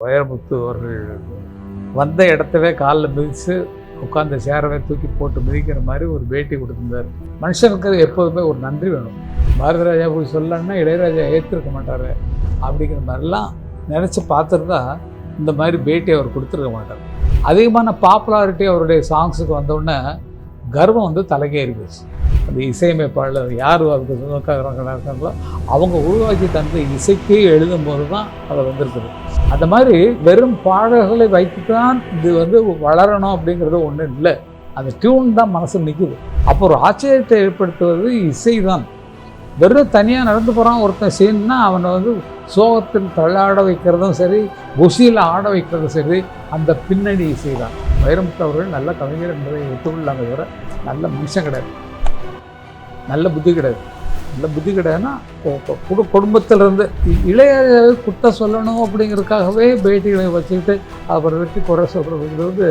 வைரமுத்து அவர்கள் வந்த இடத்தவே காலில் மிதித்து உட்காந்த சேரவே தூக்கி போட்டு மிதிக்கிற மாதிரி ஒரு பேட்டி கொடுத்துருந்தார். மனுஷனுக்கு எப்போதுமே ஒரு நன்றி வேணும். பாரதி ராஜா போய் சொல்லணும்னா இளையராஜா ஏற்றிருக்க மாட்டார் அப்படிங்கிற மாதிரிலாம் நினச்சி பார்த்துருந்தா இந்த மாதிரி பேட்டி அவர் கொடுத்துருக்க மாட்டார். அதிகமான பாப்புலாரிட்டி அவருடைய சாங்ஸுக்கு வந்தோடனே கர்வம் வந்து தலைக்கேறி போச்சு. அந்த இசையமைப்பாளர் யார் அதுக்கு சொந்தக்காரங்களோ அவங்க உருவாக்கி தந்து இசைக்கே எழுதும் போது தான் அதை வந்திருக்குது. அந்த மாதிரி வெறும் பாடல்களை வைத்துதான் இது வந்து வளரணும் அப்படிங்கிறது ஒன்றும் இல்லை. அந்த டியூன் தான் மனசு நிற்குது. அப்போ ஒரு ஆச்சரியத்தை ஏற்படுத்துவது இசை தான். வெறும் தனியாக நடந்து போகிறான் ஒருத்தன் சீன்னா அவனை வந்து சோகத்தில் தள்ளாட வைக்கிறதும் சரி, குஷியில் ஆட வைக்கிறதும் சரி, அந்த பின்னணி இசை தான். வைரமுத்து அவர்கள் நல்ல கவிஞர் என்பதை ஒத்துக்கொள்ளாங்க தவிர நல்ல மனுஷன் கிடையாது, நல்ல புத்தி கிடையாது. நல்ல புத்தி கிடையாதுன்னா குடும்பத்திலிருந்து இளையராஜாவை குத்த சொல்லணும் அப்படிங்கிறதுக்காகவே பேட்டிகளை வச்சுக்கிட்டு அவரை வெற்றி குறை சொல்கிறதுங்கிறது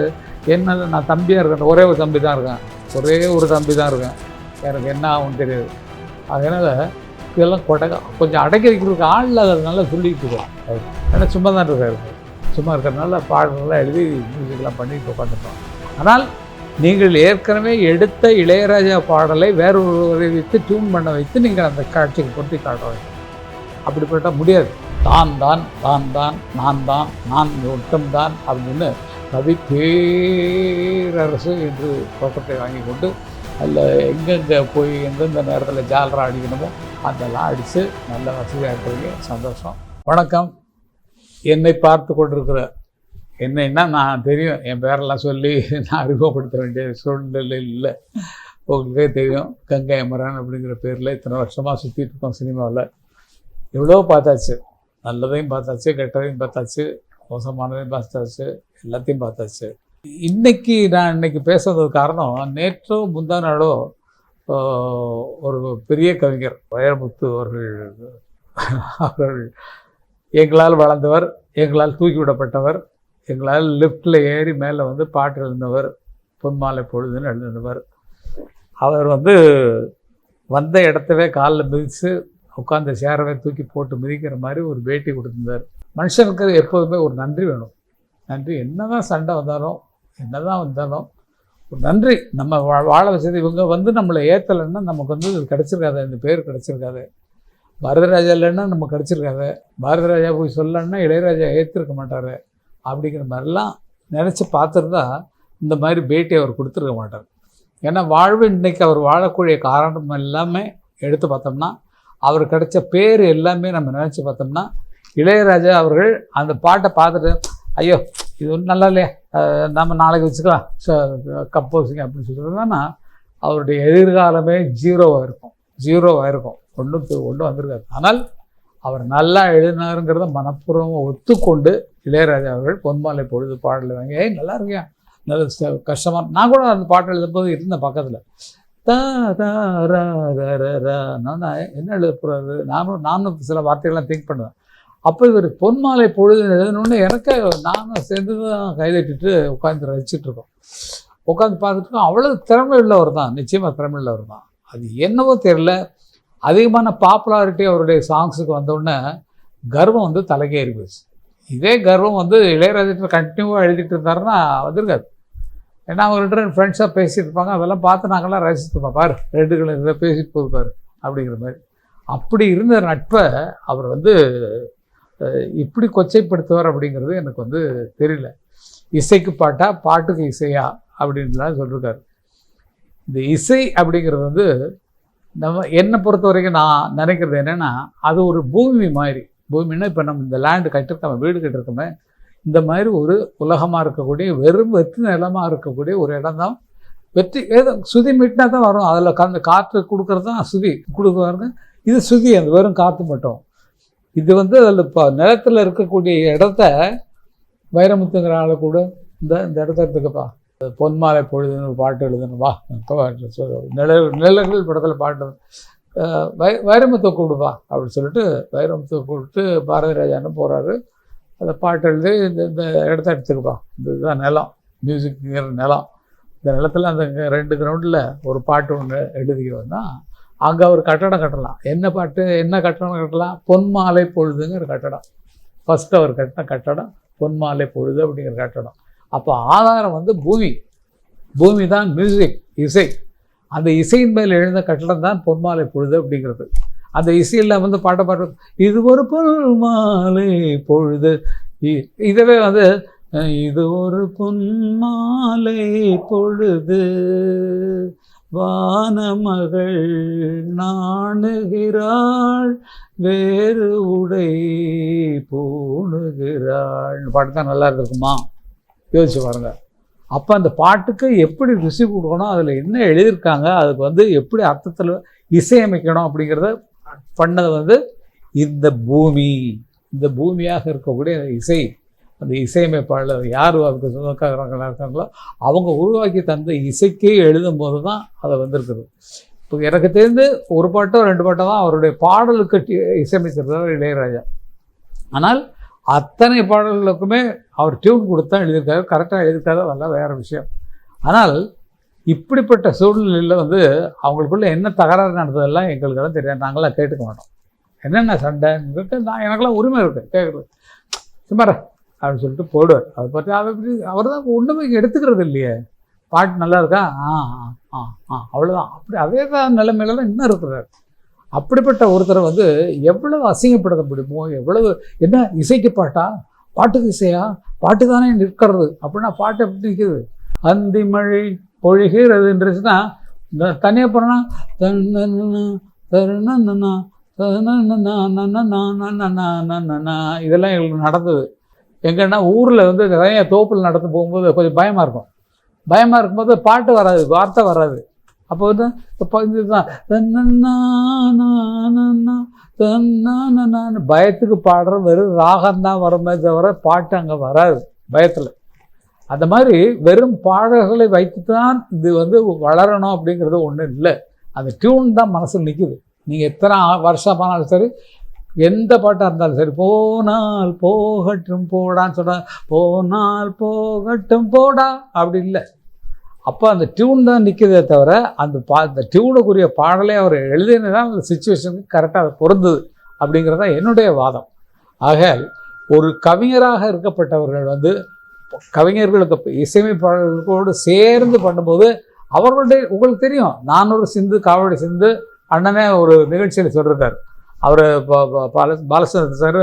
என்ன. நான் தம்பியாக இருக்கேன், ஒரே ஒரு தம்பி தான் இருக்கேன், எனக்கு என்ன ஆகும்னு தெரியாது. அதனால் இதெல்லாம் கொஞ்சம் அடக்கி வைக்கிறதுக்கு ஆள் இல்லாததுனால சொல்லிக்கிட்டு இருக்கோம். ஏன்னா சும்மா தான் இருக்காரு, சும்மா இருக்கிறதுனால பாடல்கள்லாம் எழுதி மியூசிக்லாம் பண்ணிட்டு உட்காந்துருக்கோம். ஆனால் நீங்கள் ஏற்கனவே எடுத்த இளையராஜா பாடலை வேறு ஒருவரை வைத்து டியூன் பண்ண வைத்து நீங்கள் அந்த காட்சிக்கு பொருத்தி காட்ட வேண்டும். அப்படிப்பட்ட முடியாது. நான் ஒட்டம்தான் அப்படின்னு கவி பேரரசு என்று தோற்றத்தை வாங்கி கொண்டு அதில் எங்கெங்கே போய் எந்தெந்த நேரத்தில் ஜாலரா அடிக்கணுமோ அதெல்லாம் அடித்து நல்ல வசதியாக இருக்கிறீங்க. சந்தோஷம். வணக்கம். என்னை பார்த்து கொண்டிருக்கிற என்னன்னா நான் தெரியும், என் பேரெல்லாம் சொல்லி நான் அறிமுகப்படுத்த வேண்டிய சூழ்நிலை இல்லை. உங்களுக்கே தெரியும், கங்கை அமரன் அப்படிங்கிற பேரில் இத்தனை வருஷமாக சுற்றிட்டு இருக்கோம். சினிமாவில் எவ்வளோ பார்த்தாச்சு, நல்லதையும் பார்த்தாச்சு, கெட்டதையும் பார்த்தாச்சு, மோசமானதையும் பார்த்தாச்சு, எல்லாத்தையும் பார்த்தாச்சு. நான் இன்னைக்கு பேசுறதுக்கு காரணம், நேற்றோ முந்தா நாளோ ஒரு பெரிய கவிஞர் வைரமுத்து அவர்கள் எங்களால் வளர்ந்தவர், எங்களால் தூக்கி விடப்பட்டவர், எங்களால் லிஃப்டில் ஏறி மேலே வந்து பாட்டு எழுந்தவர், பொன்மாலை பொழுதுன்னு எழுதினவர். அவர் வந்து வந்த இடத்தவே காலில் மிதித்து உட்காந்த சேரவே தூக்கி போட்டு மிதிக்கிற மாதிரி ஒரு பேட்டி கொடுத்துருந்தார். மனுஷனுக்கு எப்போதுமே ஒரு நன்றி வேணும். நன்றி. என்ன தான் சண்டை வந்தாலும் என்ன தான் வந்தாலும் ஒரு நன்றி. நம்ம வாழ வச்சது இவங்க வந்து நம்மளை ஏற்றலைன்னா நமக்கு வந்து இது கிடச்சிருக்காது, இந்த பேர் கிடச்சிருக்காது. பாரதி ராஜா இல்லைன்னா நமக்கு கிடச்சிருக்காது. பாரதி ராஜா போய் சொல்லணும்னா இளையராஜா ஏற்றிருக்க மாட்டார் அப்படிங்கிற மாதிரிலாம் நினச்சி பார்த்துருந்தா இந்த மாதிரி பேட்டி அவர் கொடுத்துருக்க மாட்டார். ஏன்னா வாழ்வு இன்றைக்கி அவர் வாழக்கூடிய காரணம் எல்லாமே எடுத்து பார்த்தோம்னா, அவர் கிடைச்ச பேர் எல்லாமே நம்ம நினச்சி பார்த்தோம்னா, இளையராஜா அவர்கள் அந்த பாட்டை பார்த்துட்டு ஐயோ இது ஒன்றும் நல்லா இல்லையா, நம்ம நாளைக்கு வச்சுக்கலாம் கம்போசிங் அப்படின்னு சொல்கிறதுனா அவருடைய எதிர்காலமே ஜீரோவாக இருக்கும். ஒன்றும் வந்திருக்காது. ஆனால் அவர் நல்லா எழுதினாருங்கிறத மனப்பூர்வமாக ஒத்துக்கொண்டு இளையராஜா அவர்கள் பொன்மாலை பொழுது பாடலை வாங்கி நல்லா இருக்கியா, நல்ல கஷ்டமாக. நான் கூட அந்த பாட்டு எழுதும்போது இருந்தேன் பக்கத்தில். நான் என்ன எழுத போகிறாரு, நானும் சில வார்த்தைகள்லாம் திங்க் பண்ணுவேன். அப்போ இவர் பொன்மாலை பொழுது எழுதணுன்னு எனக்கு நானும் சேர்ந்து தான் கைதட்டிட்டு உட்காந்து ரசிச்சுட்ருக்கோம். உட்காந்து பார்த்துட்ருக்கோம். அவ்வளோ திறமை உள்ளவர் தான், நிச்சயமாக திறமை உள்ளவர் தான். அது என்னவோ தெரியல, அதிகமான பாப்புலாரிட்டி அவருடைய சாங்ஸுக்கு வந்தோடனே கர்வம் வந்து தலைக்கேறி போச்சு. இதே கர்வம் வந்து இளையராஜா கண்டினியூவாக எழுதிட்டு இருந்தாருன்னா வந்திருக்காது. ஏன்னா அவங்கள்ட்ட ஃப்ரெண்ட்ஸாக பேசிகிட்டு இருப்பாங்க, அதெல்லாம் பார்த்து நாங்கள்லாம் ரசிச்சுருப்போம். பாரு ரெண்டுகளை இதை பேசிட்டு போயிருப்பார் அப்படிங்கிற மாதிரி. அப்படி இருந்த நட்பை அவர் வந்து இப்படி கொச்சைப்படுத்துவார் அப்படிங்கிறது எனக்கு வந்து தெரியல. இசைக்கு பாட்டா, பாட்டுக்கு இசையா அப்படின்லாம் சொல்லியிருக்காரு. இந்த இசை அப்படிங்கிறது வந்து என்னை பொறுத்த வரைக்கும் நான் நினைக்கிறது என்னென்னா, அது ஒரு பூமி மாதிரி. பூமின்னா இப்போ நம்ம இந்த லேண்டு கட்டிருக்கோம், வீடு கட்டிருக்கோமே, இந்த மாதிரி ஒரு உலகமாக இருக்கக்கூடிய வெறும் வெற்றி நிலமாக இருக்கக்கூடிய ஒரு இடம் தான். வெற்றி ஏதோ சுதி மீட்டினா தான் வரும். அதில் அந்த காற்று கொடுக்குறது தான் சுதி கொடுக்குவாருங்க. இது சுதி, அந்த வெறும் காற்று மட்டும். இது வந்து அதில் இப்போ நிலத்தில் இருக்கக்கூடிய இடத்த வைரமுத்துங்கிற ஆளை கூட இந்த இடத்த எடுத்துக்கப்பா, பொன்மாலை பொழுதுன்னு ஒரு பாட்டு எழுதணும் வா, நிழல்கள் படத்தில் பாட்டு வைரமுத்தை கூப்பிடுவா அப்படின்னு சொல்லிட்டு வைரமுத்தை கூப்பிட்டு பாரதி ராஜான்னு போகிறாரு. அந்த பாட்டு எழுதி இந்த இடத்த எடுத்துக்கப்பா, இதுதான் நிலம், மியூசிக்குங்கிற நிலம். இந்த நிலத்தில் அந்த 2 கிரவுண்டில் ஒரு பாட்டு ஒன்று எழுதிக்கிறோன்னா அங்கே ஒரு கட்டடம் கட்டலாம். என்ன கட்டடம் கட்டலாம்? பொன்மாலை பொழுதுங்கிற கட்டடம். ஃபஸ்ட்டு அவர் கட்டின கட்டடம் பொன்மாலை பொழுது அப்படிங்கிற கட்டடம். அப்போ ஆதாரம் வந்து பூமி தான் மியூசிக், இசை. அந்த இசையின் மேல் எழுந்த கட்டடம் தான் பொன்மாலை பொழுது அப்படிங்கிறது. அந்த இசையில் வந்து பாட்டு இது ஒரு பொன்மாலை பொழுது, இதவே வந்து இது ஒரு பொன்மாலை பொழுது வானமகள் நாணுகிறாள் வேறு உடை பூணுகிறாள் பாட்டு தான் நல்லா இருக்குமா? யோசிச்சு பாருங்க. அப்போ அந்த பாட்டுக்கு எப்படி ருசி கொடுக்கணும், அதில் என்ன எழுதியிருக்காங்க, அதுக்கு வந்து எப்படி அர்த்தத்தில் இசையமைக்கணும் அப்படிங்கிறத பண்ணது வந்து இந்த பூமியாக இருக்கக்கூடிய இசை. அந்த இசையமைப்பாளர் யார் அதுக்கு சொந்தக்காரங்களாக இருக்காங்களோ அவங்க உருவாக்கி தந்த இசைக்கே எழுதும் போது தான் அதை வந்திருக்குது. இப்போ எனக்கு தெரிந்து ஒரு பாட்டோ 2 பாட்டோ தான் அவருடைய பாடலுக்கு இசையமைச்சிருந்தார் இளையராஜா. ஆனால் அத்தனை பாடல்களுக்குமே அவர் டியூன் கொடுத்தா எழுதியிருக்காரு. கரெக்டாக எழுதியிருக்காரு, அதெல்லாம் வேறு விஷயம். ஆனால் இப்படிப்பட்ட சூழ்நிலையில் வந்து அவங்களுக்குள்ள என்ன தகராறு நடந்ததெல்லாம் எங்களுக்கெல்லாம் தெரியாது. நாங்களாம் கேட்டுக்க மாட்டோம். என்னென்ன சண்டை நான் எனக்கெல்லாம் உரிமை இருக்குது கேட்குறது. சும்மாரா அப்படின்னு சொல்லிட்டு போடுவார். அதை பற்றி அவர் தான் ஒன்றுமே எடுத்துக்கிறது இல்லையே. பாட்டு நல்லா இருக்கா, அவ்வளோதான். அப்படி அதே தான் நிலைமையில தான் இன்னும் இருக்கிறார். அப்படிப்பட்ட ஒருத்தரை வந்து எவ்வளவு அசிங்கப்படுத்த முடியுமோ, எவ்வளவு என்ன இசைக்கு பாட்டுக்கு இசையா, பாட்டு தானே நிற்கிறது அப்படின்னா பாட்டு எப்படி நிற்குது? அந்தி மழை பொழிகிறதுன்றதுன்னா தனியாக போனா இதெல்லாம் எங்களுக்கு நடந்தது. எங்கன்னா ஊரில் வந்து நிறைய தோப்பில் நடந்து போகும்போது கொஞ்சம் பயமாக இருக்கும்போது பாட்டு வராது, வார்த்தை வராது. அப்போ வந்து இப்போ இதுதான் பயத்துக்கு பாடுற வெறும் ராகம்தான் வருமே தவிர பாட்டு அங்கே வராது பயத்தில். அந்த மாதிரி வெறும் பாடல்களை வைத்து தான் இது வந்து வளரணும் அப்படிங்கிறது ஒன்றும் இல்லை. அந்த டியூன் தான் மனசில் நிற்குது. நீங்கள் எத்தனை வருஷமானாலும் சரி, எந்த பாட்டாக இருந்தாலும் சரி, போனால் போகட்டும் போடான்னு சொன்னால் போனால் போகட்டும் போடா அப்படி இல்லை. அப்போ அந்த டியூன் தான் நிற்கிறதே தவிர அந்த டியூனுக்குரிய பாடலே அவர் எழுதினதான் அந்த சுச்சுவேஷனுக்கு கரெக்டாக அது பொருந்தது அப்படிங்கிறது தான் என்னுடைய வாதம். ஆக ஒரு கவிஞராக இருக்கப்பட்டவர்கள் வந்து கவிஞர்களுக்கு இசையமைப்பாளர்களோடு சேர்ந்து பண்ணும்போது அவர்களுடைய உங்களுக்கு தெரியும், 400 சிந்து காவடி சிந்து அண்ணனே ஒரு நிகழ்ச்சியில் சொல்லியிருக்கார். அவர் பாலச்சந்திரன் சார்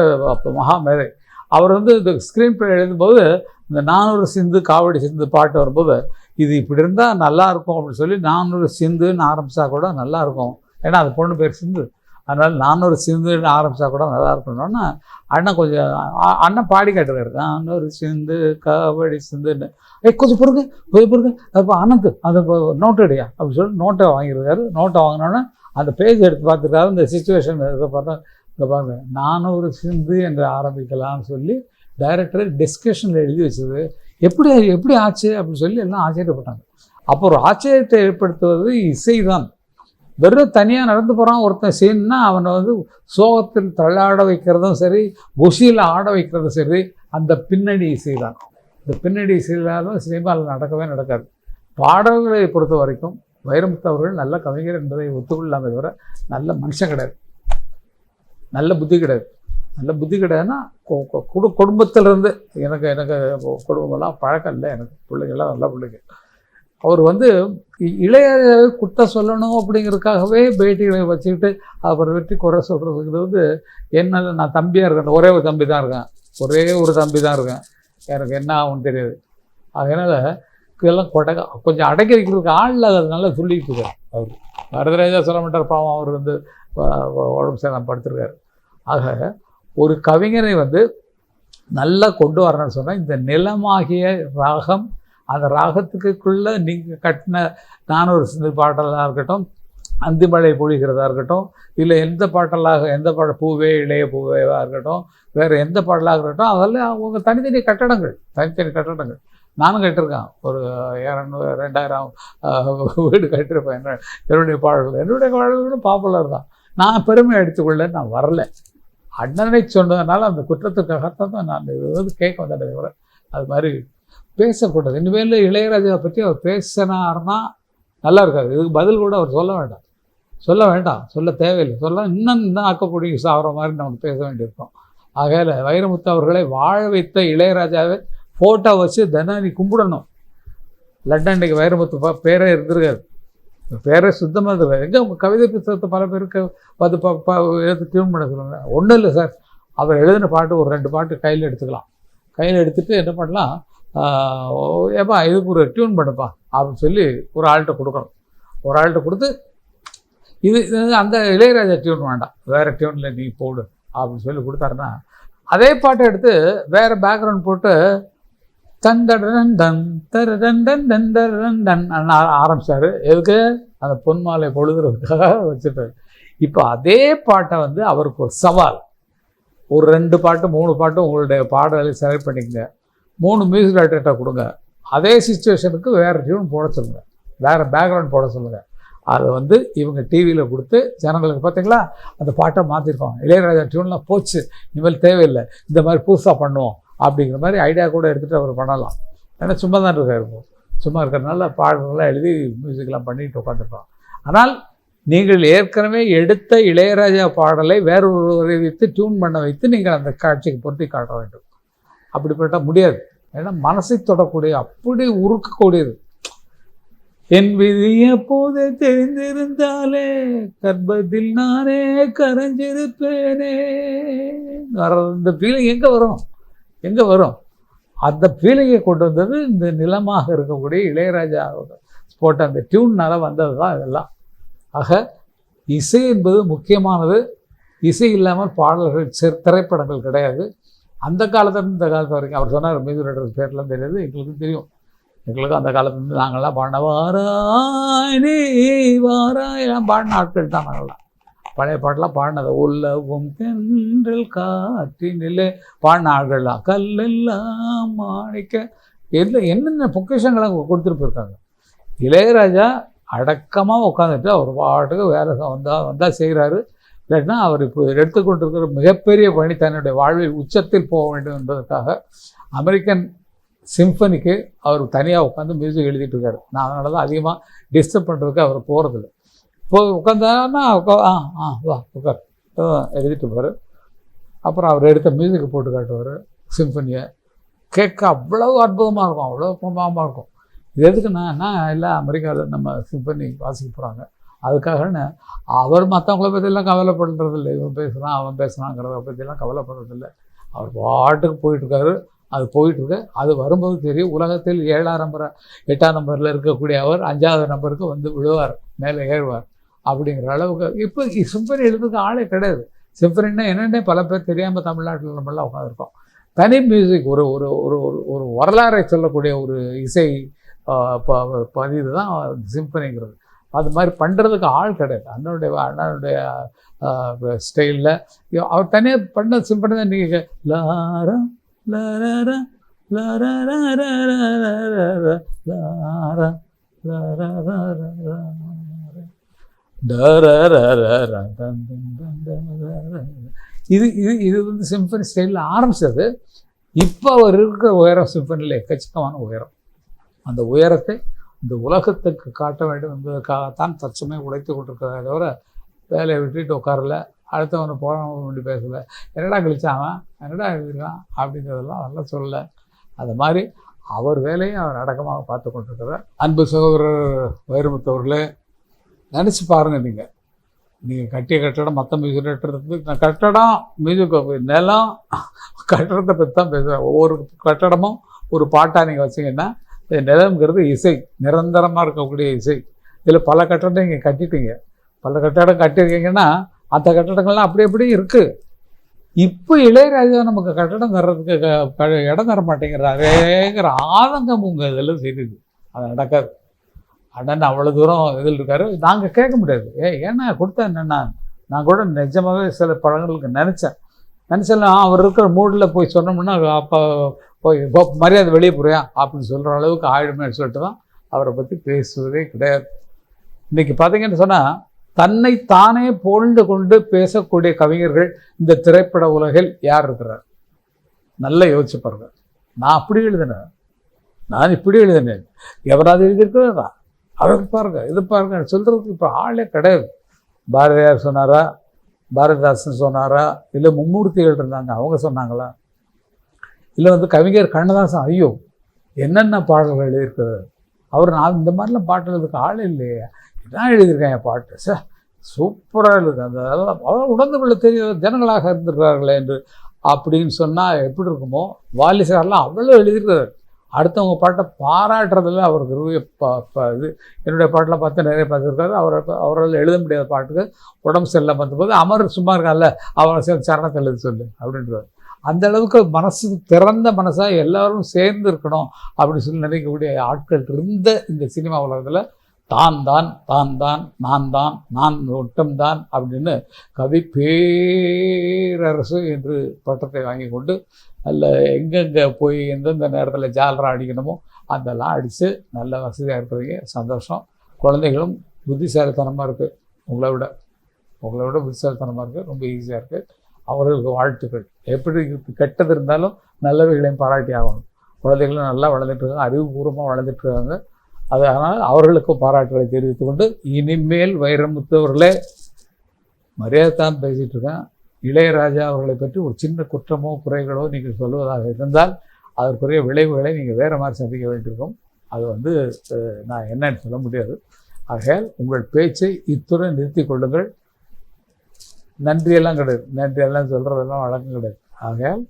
மகாமேதை. அவர் வந்து இந்த ஸ்க்ரீன் பிளே எழுதும்போது இந்த 400 சிந்து காவடி சிந்து பாட்டு வரும்போது இது இப்படி இருந்தால் நல்லாயிருக்கும் அப்படின்னு சொல்லி 400 சிந்துன்னு ஆரம்பித்தா கூட நல்லாயிருக்கும். ஏன்னா அது பொண்ணு பேர் சிந்து, அதனால் 400 சிந்துன்னு ஆரம்பித்தா கூட நல்லா இருக்கணும்னா அண்ணன் கொஞ்சம் அண்ணன் பாடி கேட்டுருக்காரு 400 சிந்து காவடி சிந்துன்னு. கொஞ்சம் பொறுங்க அப்போ அனந்து அந்த நோட்டு அடியா அப்படின்னு சொல்லி நோட்டை வாங்கியிருக்காரு. நோட்டை வாங்கினோன்னே அந்த பேஜ் எடுத்து பார்த்துருக்காரு. இந்த சுச்சுவேஷன் பார்த்தா இங்கே பாருங்க 400 சிந்து என்று ஆரம்பிக்கலாம்னு சொல்லி டைரக்டர் டிஸ்கஷனில் எழுதி வச்சது எப்படி ஆச்சு அப்படின்னு சொல்லி எல்லாம் ஆச்சரியப்பட்டாங்க. அப்போ ஒரு ஆச்சரியத்தை ஏற்படுத்துவது இசை தான். வெறும் தனியாக நடந்து போகிறான் ஒருத்தன் சீன்னா அவனை வந்து சோகத்தில் தள்ளாட வைக்கிறதும் சரி, குஷியில் ஆட வைக்கிறதும் சரி, அந்த பின்னணி இசை தான். இந்த பின்னணி இசையிலாலும் சினிமாவில் நடக்கவே நடக்காது. பாடல்களை பொறுத்த வரைக்கும் வைரமுத்து அவர்கள் நல்ல கவிஞர் என்பதை ஒத்துக்கொள்ளாமல் தவிர நல்ல மனுஷன் கிடையாது, நல்ல புத்தி கிடையாதுன்னா குடும்பத்திலேருந்து எனக்கு குடும்பமெல்லாம் பழக்கம் இல்லை. எனக்கு பிள்ளைங்கள்லாம் நல்ல பிள்ளைங்க. அவர் வந்து இளையராஜாவை குத்த சொல்லணும் அப்படிங்கிறதுக்காகவே பேட்டிகளை வச்சுக்கிட்டு அவரை வெற்றி குறை சொல்கிறதுக்கு வந்து என்ன, நான் தம்பியாக இருக்கேன், ஒரே ஒரு தம்பி தான் இருக்கேன், எனக்கு என்ன ஆகும்னு தெரியாது. அதனால் இதெல்லாம் கொஞ்சம் அடக்கி வைக்கிறதுக்கு ஆள் அதை நல்லா சொல்லிட்டு இருக்கார். அவர் வரதராஜா சொல்ல மாட்டார், பாவம் அவர் வந்து உடம்பு சேதம் படுத்திருக்காரு. ஆக ஒரு கவிஞரை வந்து நல்லா கொண்டு வரணும்னு சொன்னால் இந்த நிலமாகிய ராகம், அந்த ராகத்துக்குள்ளே நீங்கள் கட்டின 400 சிந்து பாடலாக இருக்கட்டும், அந்திமழை பொழிகிறதா இருக்கட்டும், இல்லை எந்த பாடல் பூவே இளைய பூவேவாக இருக்கட்டும், வேறு எந்த பாடலாக இருக்கட்டும், அதெல்லாம் அவங்க தனித்தனி கட்டடங்கள். நானும் கட்டியிருக்கேன். ஒரு 2000 வீடு கட்டியிருப்பேன். என்னுடைய பாடல்களும் பாப்புலர் தான். நான் பெருமை எடுத்துக்கொள்ள நான் வரலை. அண்ணனை சொன்னதுனால அந்த குற்றத்துக்காகத்தான் தான் நான் இது வந்து கேட்க வந்தேன். தவிர அது மாதிரி பேசக்கூடாது. இனிமேல் இளையராஜாவை பற்றி அவர் பேசினார்னா நல்லா இருக்காது. இதுக்கு பதில் கூட அவர் சொல்ல வேண்டாம், சொல்ல தேவையில்லை. இன்னும் ஆக்கக்கூடிய சாகிற மாதிரி நமக்கு பேச வேண்டியிருக்கோம். ஆகையில் வைரமுத்து அவர்களை வாழ வைத்த இளையராஜாவை ஃபோட்டோ வச்சு தினம் நீ கும்பிடணும். லண்டன் இன்றைக்கி வைரமுத்து பேரே இருந்திருக்காது, பேரே சுத்தமாக இருக்காது. எங்கே உங்கள் கவிதை புத்தகத்தை பல பேருக்கு அது எடுத்து டியூன் பண்ண சொல்லுங்க. ஒன்றும் இல்லை சார், அவர் எழுதின பாட்டு ஒரு 2 பாட்டு கையில் எடுத்துக்கலாம். கையில் எடுத்துகிட்டு என்ன பண்ணலாம், ஏப்பா இதுக்கு ஒரு டியூன் பண்ணுப்பா அப்படின்னு சொல்லி ஒரு ஆள்கிட்ட கொடுக்கணும். ஒரு ஆள்கிட்ட கொடுத்து இது அந்த இளையராஜா டியூன் வேண்டாம், வேறு டியூனில் நீ போடு அப்படின்னு சொல்லி கொடுத்தாருன்னா அதே பாட்டை எடுத்து வேறு பேக்ரவுண்ட் போட்டு தந்தடன் தன் தரடன் தன் தரடன் தன் ஆரம்பித்தார். எதுக்கு? அந்த பொன்மாலை பொழுதுறதுக்காக வச்சுட்டார். இப்போ அதே பாட்டை வந்து அவருக்கு ஒரு சவால், ஒரு 2 பாட்டு 3 பாட்டு உங்களுடைய பாடலை செலக்ட் பண்ணிக்கங்க, 3 மியூசிக் டைரக்டர்கிட்ட கொடுங்க, அதே சிச்சுவேஷனுக்கு வேறு டியூன் போட சொல்லுங்கள், வேறு பேக்ரவுண்ட் போட சொல்லுங்கள். அதை வந்து இவங்க டிவியில் கொடுத்து ஜனங்களுக்கு பார்த்தீங்களா அந்த பாட்டை மாற்றிருக்கோம், இளையராஜா டியூன்லாம் போச்சு, இனிமேல் தேவையில்லை, இந்த மாதிரி புதுசாக பண்ணுவோம் அப்படிங்கிற மாதிரி ஐடியா கூட எடுத்துகிட்டு அவர் பண்ணலாம். ஏன்னா சும்மா தான் இருக்கார், சும்மா இருக்கிறதுனால பாடல்கள்லாம் எழுதி மியூசிக்லாம் பண்ணிட்டு உட்காந்துருக்கோம். ஆனால் நீங்கள் ஏற்கனவே எடுத்த இளையராஜா பாடலை வேறொருவரை வைத்து டியூன் பண்ண வைத்து நீங்கள் அந்த காட்சிக்கு பொருத்தி காட்ட வேண்டும். அப்படிப்பட்ட முடியாது. ஏன்னா மனசை தொடக்கூடிய அப்படி உருக்கக்கூடியது. என் விதிய போதே தெரிந்திருந்தாலே கர்ப்பத்தில் நானே கரைஞ்சிருப்பேனே. இந்த ஃபீலிங் எங்கே வரும்? அந்த ஃபீலிங்கை கொண்டு வந்தது இந்த நிலமாக இருக்கக்கூடிய இளையராஜா போட்ட அந்த டியூன்னால வந்தது தான் இதெல்லாம். ஆக இசை என்பது முக்கியமானது. இசை இல்லாமல் பாடல்கள் திரைப்படங்கள் கிடையாது. அந்த காலத்துலேருந்து இந்த காலத்து வரைக்கும் அவர் சொன்னார், மியூசிக் டைரக்டர் பேர்லாம் தெரியாது, எங்களுக்கு தெரியும். எங்களுக்கு அந்த காலத்துலேருந்து நாங்கள்லாம் பாடின வாராய் நீ வாராய் எல்லாம் பாடின ஆட்கள் தான். நாங்கள்லாம் பழைய பாட்டெலாம் பாடினது உள்ளவும் தென்றல் காற்றினிலே பாடின ஆட்கள்லாம். கல்லெல்லாம் மாணிக்க என்னென்ன பொக்கிஷங்களை கொடுத்துட்டு போயிருக்காங்க. இளையராஜா அடக்கமாக உட்காந்துட்டு அவர் பாட்டுக்கு வேலை வந்தால் செய்கிறாரு. இல்லைன்னா அவர் இப்போ எடுத்துக்கொண்டிருக்கிற மிகப்பெரிய பணி தன்னுடைய வாழ்வில் உச்சத்தில் போக வேண்டும் என்பதற்காக அமெரிக்கன் சிம்பனிக்கு அவர் தனியாக உட்காந்து மியூசிக் எழுதிட்டு இருக்காரு. நான் அதனால தான் அதிகமாக டிஸ்டர்ப் பண்ணுறதுக்கு அவர் போகிறதில்ல. இப்போ உட்காந்தாருன்னா வா உட்கார் எழுதிட்டு போவார். அப்புறம் அவர் எடுத்த மியூசிக்கை போட்டு காட்டுவார். சிம்பனியை கேட்க அவ்வளோ அற்புதமாக இருக்கும், அவ்வளோ பிரமாதமாக இருக்கும். இது எதுக்குன்னா எல்லாம் அமெரிக்காவில் நம்ம சிம்பனி வாசிக்க போகிறாங்க, அதுக்காகன்னு அவர் மற்றவங்கள பற்றியெல்லாம் கவலைப்படுறதில்லை. இவன் பேசுகிறான் அவன் பேசுகிறாங்கிறத பற்றியெல்லாம் கவலைப்படுறதில்லை. அவர் பாட்டுக்கு போயிட்டுருக்காரு. அது போயிட்டுருக்கு. அது வரும்போது தெரியும். உலகத்தில் 7ஆம் நம்பர் 8ஆம் நம்பரில் இருக்கக்கூடிய அவர் 5ஆவது நம்பருக்கு வந்து விழுவார், மேலே ஏறுவார் அப்படிங்கிற அளவுக்கு. இப்போ சிம்பனி எழுதுக்கு ஆளே கிடையாது. சிம்பனின்னா என்னென்ன பல பேர் தெரியாமல் தமிழ்நாட்டில் நம்மளாம் உட்காந்துருக்கோம். தனி மியூசிக் ஒரு ஒரு ஒரு ஒரு வரலாறை சொல்லக்கூடிய ஒரு இசை பதிவு தான் சிம்பனிங்கிறது. அது மாதிரி பண்ணுறதுக்கு ஆள் கிடையாது. அண்ணனுடைய ஸ்டைலில் அவர் தனியாக பண்ண சிம்பனி தான். நீங்கள் லாரா லாரா லாரா இது இது இது வந்து சிம்பனி ஸ்டைலில் ஆரம்பித்தது. இப்போ அவர் இருக்கிற உயரம் சிம்பனியில் எக்கச்சக்கமான உயரம். அந்த உயரத்தை இந்த உலகத்துக்கு காட்ட வேண்டும் என்பதற்காகத்தான் தற்சமயம் உழைத்து கொண்டிருக்கிறத தவிர வேலையை விட்டுட்டு உட்காரல, அடுத்தவனை போகிறவங்க வேண்டி பேசலை, என்னடா கழிச்சான் என்னடா எழுதிருக்கான் அப்படிங்கிறதெல்லாம் நல்லா சொல்லலை. அது மாதிரி அவர் வேலையை அவர் அடக்கமாக பார்த்து கொண்டிருக்கிறார். அன்பு சகோதரர் வைரமுத்தவர்களே, நினச்சி பாருங்கள். நீங்கள் கட்டிய கட்டடம் மற்ற மியூசிக் டைரக்டருக்கு கட்டடம் மியூசிக் நிலம் கட்டடத்தை பற்றி தான் பேசுகிறேன். ஒவ்வொரு கட்டடமும் ஒரு பாட்டாக நீங்கள் வச்சிங்கன்னா நிலம்ங்கிறது இசை, நிரந்தரமாக இருக்கக்கூடிய இசை. இதில் பல கட்டடம் நீங்கள் கட்டிட்டீங்க, பல கட்டடம் கட்டியிருக்கீங்கன்னா அந்த கட்டடங்கள்லாம் அப்படி எப்படி இருக்குது. இப்போ இளையராஜா நமக்கு கட்டடம் தர்றதுக்கு இடம் தர மாட்டேங்கிறாருங்கிற ஆதங்கம் உங்கள் இதில் செய்யுது. அது நடக்காது. அண்ணன் அவ்வளோ தூரம் இதில் இருக்காரு, நாங்கள் கேட்க முடியாது. ஏன்னா கொடுத்தா என்னென்னா, நான் கூட நிஜமாகவே சில படங்களுக்கு நினச்சேன். அவர் இருக்கிற மூடில் போய் சொன்னோம்னா அப்போ போய் மரியாதை வெளியே போறியா அப்படின்னு சொல்கிற அளவுக்கு ஆயிடுமே சொல்லிட்டு தான் அவரை பற்றி பேசுவதே கிடையாது. இன்றைக்கி பார்த்தீங்கன்னு சொன்னால் தன்னை தானே போழ்ந்து கொண்டு பேசக்கூடிய கவிஞர்கள் இந்த திரைப்பட உலகில் யார் இருக்கிறார்? நல்லா யோசிச்சு பாருங்க. நான் அப்படி எழுதினேன், நான் இப்படி எழுதினேன், எவராது எழுதியிருக்கிறதா அதை பாருங்க இது பாருங்க சொல்கிறதுக்கு இப்போ ஆளே கிடையாது. பாரதியார் சொன்னாரா, பாரதிதாசன் சொன்னாரா, இல்லை மும்மூர்த்திகள் இருந்தாங்க அவங்க சொன்னாங்களா, இல்லை வந்து கவிஞர் கண்ணதாசன் ஐயோ என்னென்ன பாடல்கள் எழுதியிருக்கிறார் அவர், நான் இந்த மாதிரிலாம் பாட்டு எழுதுக்கு ஆள் இல்லையே, இதான் எழுதியிருக்கேன் என் பாட்டு சார் சூப்பராக இருக்குது, அந்த அதெல்லாம் அவ்வளோ உணர்ந்து கொள்ள தெரிய ஜனங்களாக இருந்திருக்கிறார்களே என்று அப்படின்னு சொன்னால் எப்படி இருக்குமோ. வாலி சார்லாம் அவ்வளோ எழுதியிருக்கிறார். அடுத்தவங்க பாட்டை பாராட்டுறதில் அவருக்கு இது என்னுடைய பாட்டெலாம் பார்த்து நிறைய பார்த்துருக்காரு. அவரால் எழுத முடியாத பாட்டுக்கு உடம்பு சரியில்லை பார்த்தபோது அமர் சும்மா இருக்கான்ல அவரை சேர்ந்து சரணத்தை எழுத சொல்லு அப்படின்றார். அந்த அளவுக்கு மனசு திறந்த மனசாக எல்லோரும் சேர்ந்து இருக்கணும் அப்படின்னு சொல்லி நினைக்கக்கூடிய ஆட்கள் இருந்த இந்த சினிமா உலகத்தில் தான் தான் தான் தான் நான் தான் நான் ஒட்டம்தான் அப்படின்னு கவி பேரரசு என்று பட்டத்தை வாங்கி கொண்டு நல்ல எங்கெங்கே போய் எந்தெந்த நேரத்தில் ஜாலரா அடிக்கணுமோ அதெல்லாம் அடித்து நல்ல வசதியாக இருக்கிறீங்க, சந்தோஷம். குழந்தைகளும் புத்திசாலித்தனமாக இருக்குது, உங்களை விட புத்திசாலித்தனமாக இருக்குது, ரொம்ப ஈஸியாக இருக்குது. அவர்களுக்கு வாழ்த்துக்கள். எப்படி கெட்டது இருந்தாலும் நல்லவைகளையும் பாராட்டி ஆகணும். குழந்தைகளும் நல்லா வளர்ந்துட்டுருக்காங்க, அறிவுபூர்வமாக வளர்ந்துட்டுருக்காங்க. அதனால் அவர்களுக்கும் பாராட்டுகளை தெரிவித்து கொண்டு இனிமேல் வைரமுத்து அவர்களே மரியாதை தான் பேசிகிட்டு இருக்கேன். இளையராஜா அவர்களை பற்றி ஒரு சின்ன குற்றமோ குறைகளோ நீங்கள் சொல்வதாக இருந்தால் அதற்குரிய விளைவுகளை நீங்கள் வேறு மாதிரி சந்திக்க வேண்டியிருக்கும். அது வந்து நான் என்னன்னு சொல்ல முடியாது. ஆகையால் உங்கள் பேச்சை இத்துடன் நிறுத்தி கொள்ளுங்கள். நன்றியெல்லாம் கிடையாது, நன்றியெல்லாம் சொல்கிறதெல்லாம் வழக்கம் கிடையாது. ஆகையால்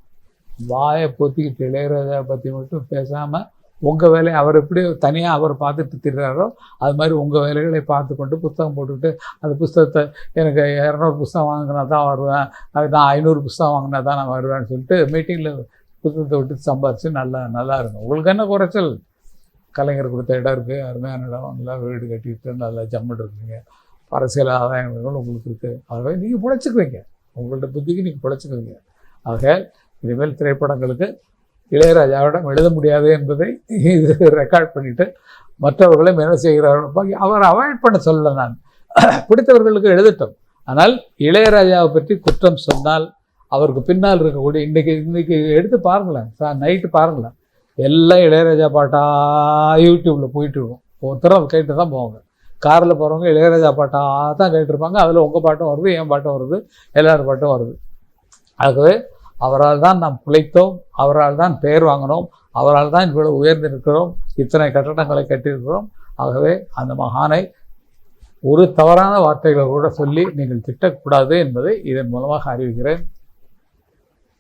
வாயை பொத்திக்கிட்டு இளையராஜா பற்றி மட்டும் பேசாமல் உங்கள் வேலையை அவர் எப்படி தனியாக அவர் பார்த்துட்டு திடுறாரோ அது மாதிரி உங்கள் வேலைகளை பார்த்து கொண்டு புத்தகம் போட்டுக்கிட்டு அந்த புத்தகத்தை எனக்கு 200 புத்தகம் வாங்கினா தான் வருவேன், அது நான் 500 புத்தகம் வாங்கினா தான் நான் வருவேன்னு சொல்லிட்டு மீட்டிங்கில் புத்தகத்தை விட்டு சம்பாதிச்சு நல்லா இருக்கும். உங்களுக்கு என்ன குறைச்சல்? கலைஞர் கொடுத்த இடம் இருக்குது, அருமையான இடம், நல்லா வீடு கட்டிட்டு நல்லா ஜம்முன்னு இருக்குங்க, அரசியல் ஆதாயங்கள் உங்களுக்கு இருக்குது. ஆகவே நீங்கள் பிழைச்சிக்குவீங்க, உங்கள்ட்ட புத்திக்கு நீங்கள் பிழைச்சிக்குவீங்க. ஆக இனிமேல் திரைப்படங்களுக்கு இளையராஜாவிடம் எழுத முடியாது என்பதை இது ரெக்கார்ட் பண்ணிவிட்டு மற்றவர்களையும் என்ன செய்கிறார்கள் அவர் அவாய்ட் பண்ண சொல்லலை. நான் பிடித்தவர்களுக்கு எழுதட்டும். ஆனால் இளையராஜாவை பற்றி குற்றம் சொன்னால் அவருக்கு பின்னால் இருக்கக்கூடிய இன்றைக்கி எடுத்து பாருங்களேன், நைட்டு பாருங்களேன், எல்லாம் இளையராஜா பாட்டாக யூடியூப்பில் போயிட்டுருக்கும். ஒருத்தரும் கேட்டு தான் போவாங்க. காரில் போகிறவங்க இளையராஜா பாட்டாக தான் கேட்டுருப்பாங்க. அதில் உங்கள் பாட்டும் வருது, என் பாட்டும் வருது, எல்லார் பாட்டும் வருது. ஆகவே அவரால் தான் நாம் பிழைத்தோம், அவரால் தான் பெயர் வாங்கினோம், அவரால் தான் இவ்வளவு உயர்ந்திருக்கிறோம், இத்தனை கட்டடங்களை கட்டியிருக்கிறோம். ஆகவே அந்த மகானை ஒரு தவறான வார்த்தைகளை கூட சொல்லி நீங்கள் திட்டக்கூடாது என்பதை இதன் மூலமாக அறிவிக்கிறேன்.